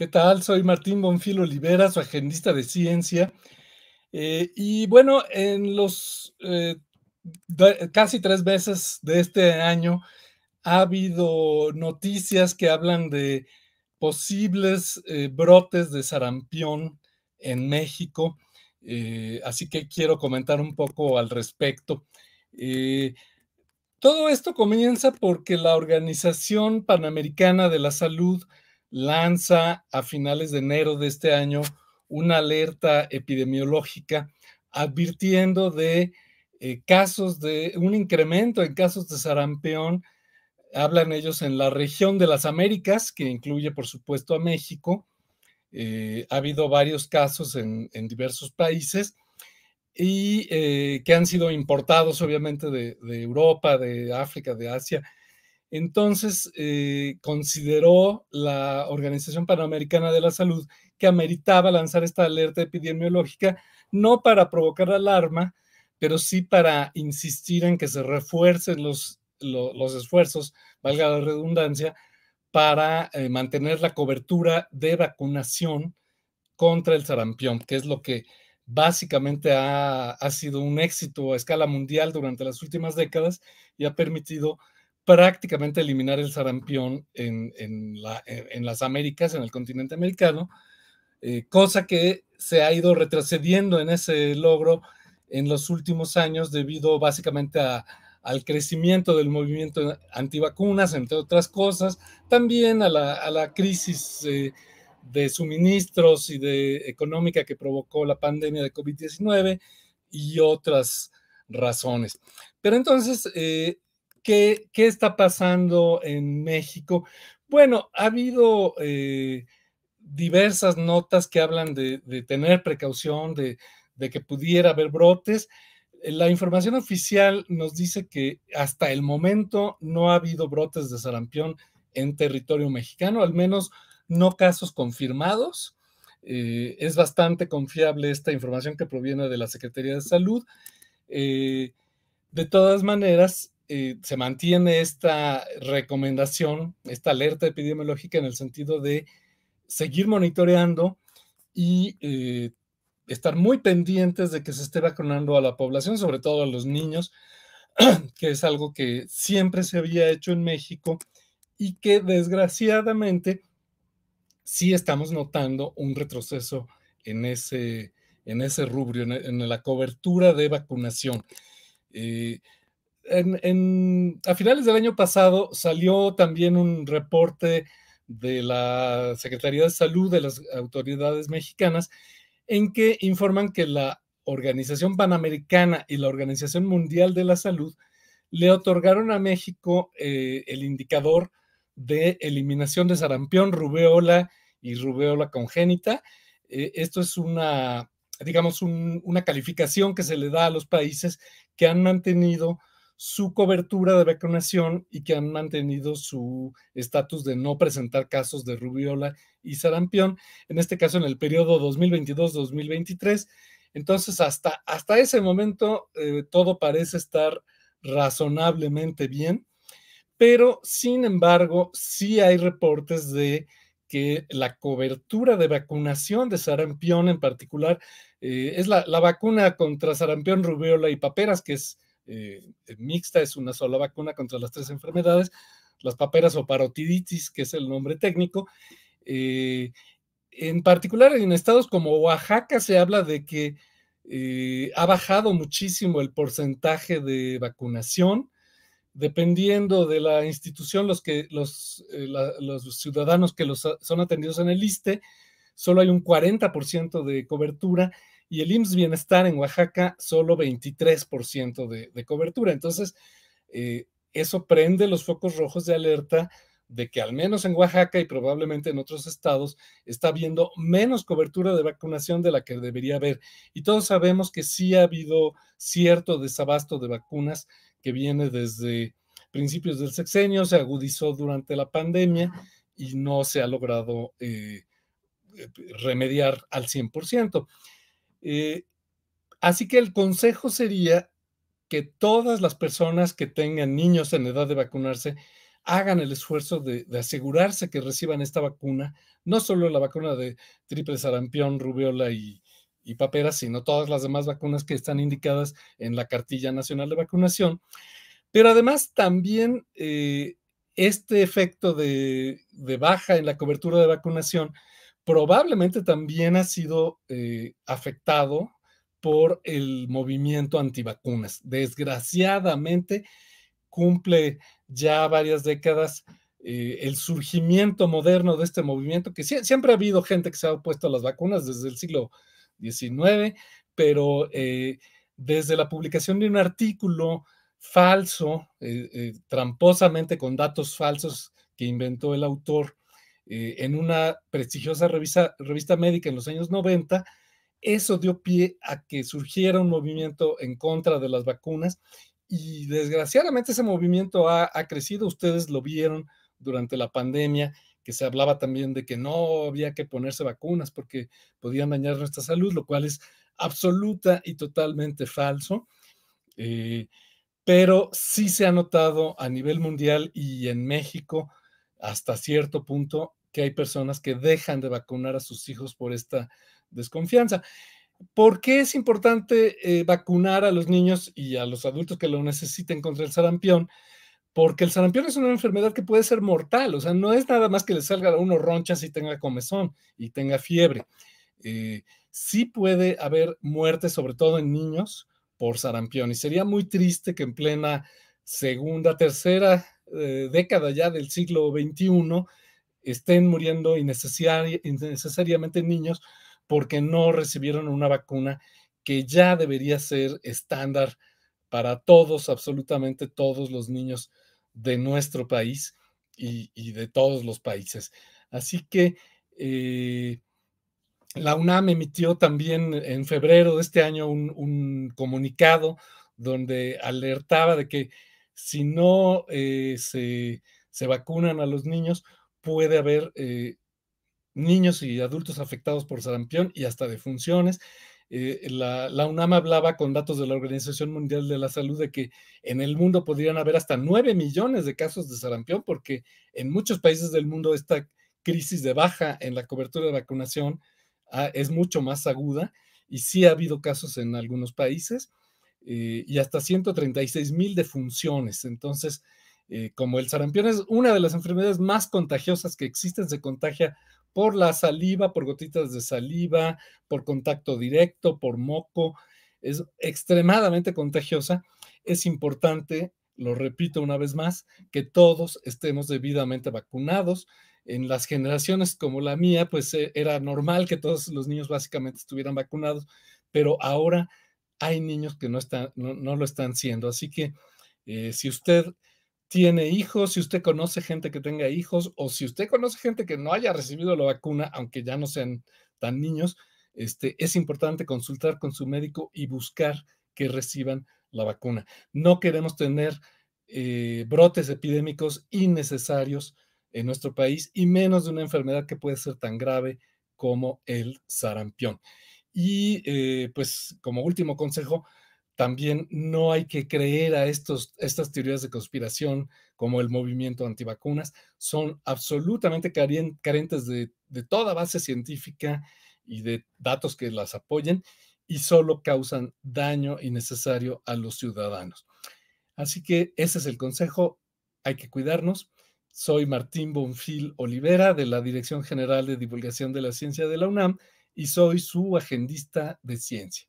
¿Qué tal? Soy Martín Bonfil Olivera, su agendista de ciencia. Y bueno, en los casi 3 meses de este año ha habido noticias que hablan de posibles brotes de sarampión en México, así que quiero comentar un poco al respecto. Eh, Todo esto comienza porque la Organización Panamericana de la Salud lanza a finales de enero de este año una alerta epidemiológica advirtiendo de casos de un incremento en casos de sarampión. Hablan ellos en la región de las Américas, que incluye por supuesto a México. Ha habido varios casos en diversos países y que han sido importados obviamente de Europa, de África, de Asia. Entonces, consideró la Organización Panamericana de la Salud que ameritaba lanzar esta alerta epidemiológica, no para provocar alarma, pero sí para insistir en que se refuercen los esfuerzos, valga la redundancia, para mantener la cobertura de vacunación contra el sarampión, que es lo que básicamente ha sido un éxito a escala mundial durante las últimas décadas y ha permitido prácticamente eliminar el sarampión en las Américas, en el continente americano, cosa que se ha ido retrocediendo en ese logro en los últimos años debido básicamente al crecimiento del movimiento antivacunas, entre otras cosas, también a la crisis de suministros y de económica que provocó la pandemia de COVID-19 y otras razones. Pero entonces, ¿qué está pasando en México? Bueno, ha habido diversas notas que hablan de tener precaución, de que pudiera haber brotes. La información oficial nos dice que hasta el momento no ha habido brotes de sarampión en territorio mexicano, al menos no casos confirmados. Es bastante confiable esta información que proviene de la Secretaría de Salud. Eh, de todas maneras, se mantiene esta recomendación, esta alerta epidemiológica en el sentido de seguir monitoreando y estar muy pendientes de que se esté vacunando a la población, sobre todo a los niños, que es algo que siempre se había hecho en México y que desgraciadamente sí estamos notando un retroceso en ese rubro, en la cobertura de vacunación. Eh, a finales del año pasado salió también un reporte de la Secretaría de Salud de las autoridades mexicanas en que informan que la Organización Panamericana y la Organización Mundial de la Salud le otorgaron a México el indicador de eliminación de sarampión, rubeola y rubeola congénita. Esto es digamos, una calificación que se le da a los países que han mantenido su cobertura de vacunación y que han mantenido su estatus de no presentar casos de rubiola y sarampión, en este caso en el periodo 2022-2023. Entonces, hasta ese momento, todo parece estar razonablemente bien, pero sin embargo, sí hay reportes de que la cobertura de vacunación de sarampión en particular es la vacuna contra sarampión, rubéola y paperas, que es mixta, es una sola vacuna contra las tres enfermedades, las paperas o parotiditis, que es el nombre técnico. Eh, en particular en estados como Oaxaca se habla de que ha bajado muchísimo el porcentaje de vacunación. Dependiendo de la institución, los ciudadanos que son atendidos en el ISSSTE, solo hay un 40% de cobertura y el IMSS Bienestar en Oaxaca solo 23% de cobertura. Entonces, eso prende los focos rojos de alerta de que al menos en Oaxaca y probablemente en otros estados está habiendo menos cobertura de vacunación de la que debería haber. Y todos sabemos que sí ha habido cierto desabasto de vacunas que viene desde principios del sexenio, se agudizó durante la pandemia y no se ha logrado remediar al 100%. Eh, Así que el consejo sería que todas las personas que tengan niños en edad de vacunarse hagan el esfuerzo de asegurarse que reciban esta vacuna, no solo la vacuna de triple sarampión, rubiola y papera, sino todas las demás vacunas que están indicadas en la cartilla nacional de vacunación. Pero además también este efecto de baja en la cobertura de vacunación probablemente también ha sido afectado por el movimiento antivacunas. Desgraciadamente, cumple ya varias décadas el surgimiento moderno de este movimiento, que siempre ha habido gente que se ha opuesto a las vacunas desde el siglo XIX, pero desde la publicación de un artículo falso, tramposamente con datos falsos que inventó el autor en una prestigiosa revista médica en los años 90, eso dio pie a que surgiera un movimiento en contra de las vacunas y desgraciadamente ese movimiento ha crecido. Ustedes lo vieron durante la pandemia, que se hablaba también de que no había que ponerse vacunas porque podían dañar nuestra salud, lo cual es absoluta y totalmente falso. Eh, pero sí se ha notado a nivel mundial y en México hasta cierto punto que hay personas que dejan de vacunar a sus hijos por esta desconfianza. ¿Por qué es importante vacunar a los niños y a los adultos que lo necesiten contra el sarampión? Porque el sarampión es una enfermedad que puede ser mortal, o sea, no es nada más que le salga a uno ronchas y tenga comezón y tenga fiebre. Sí puede haber muerte, sobre todo en niños, por sarampión, y sería muy triste que en plena segunda, tercera década ya del siglo XXI estén muriendo innecesariamente niños porque no recibieron una vacuna que ya debería ser estándar para todos, absolutamente todos los niños de nuestro país y de todos los países. Así que la UNAM emitió también en febrero de este año un comunicado donde alertaba de que si no se vacunan a los niños, puede haber niños y adultos afectados por sarampión y hasta defunciones. La UNAM hablaba con datos de la Organización Mundial de la Salud de que en el mundo podrían haber hasta 9 millones de casos de sarampión, porque en muchos países del mundo esta crisis de baja en la cobertura de vacunación es mucho más aguda y sí ha habido casos en algunos países y hasta 136,000 defunciones. Entonces, como el sarampión es una de las enfermedades más contagiosas que existen, se contagia por la saliva, por gotitas de saliva, por contacto directo, por moco, es extremadamente contagiosa. Es importante, lo repito una vez más, que todos estemos debidamente vacunados. En las generaciones como la mía, pues era normal que todos los niños básicamente estuvieran vacunados, pero ahora hay niños que no lo están siendo. Así que si usted tiene hijos, si usted conoce gente que tenga hijos o si usted conoce gente que no haya recibido la vacuna, aunque ya no sean tan niños, es importante consultar con su médico y buscar que reciban la vacuna. No queremos tener brotes epidémicos innecesarios en nuestro país y menos de una enfermedad que puede ser tan grave como el sarampión. Y pues como último consejo, también no hay que creer a estas teorías de conspiración como el movimiento antivacunas. Son absolutamente carentes de toda base científica y de datos que las apoyen y solo causan daño innecesario a los ciudadanos. Así que ese es el consejo, hay que cuidarnos. Soy Martín Bonfil Olivera de la Dirección General de Divulgación de la Ciencia de la UNAM y soy su agendista de ciencia.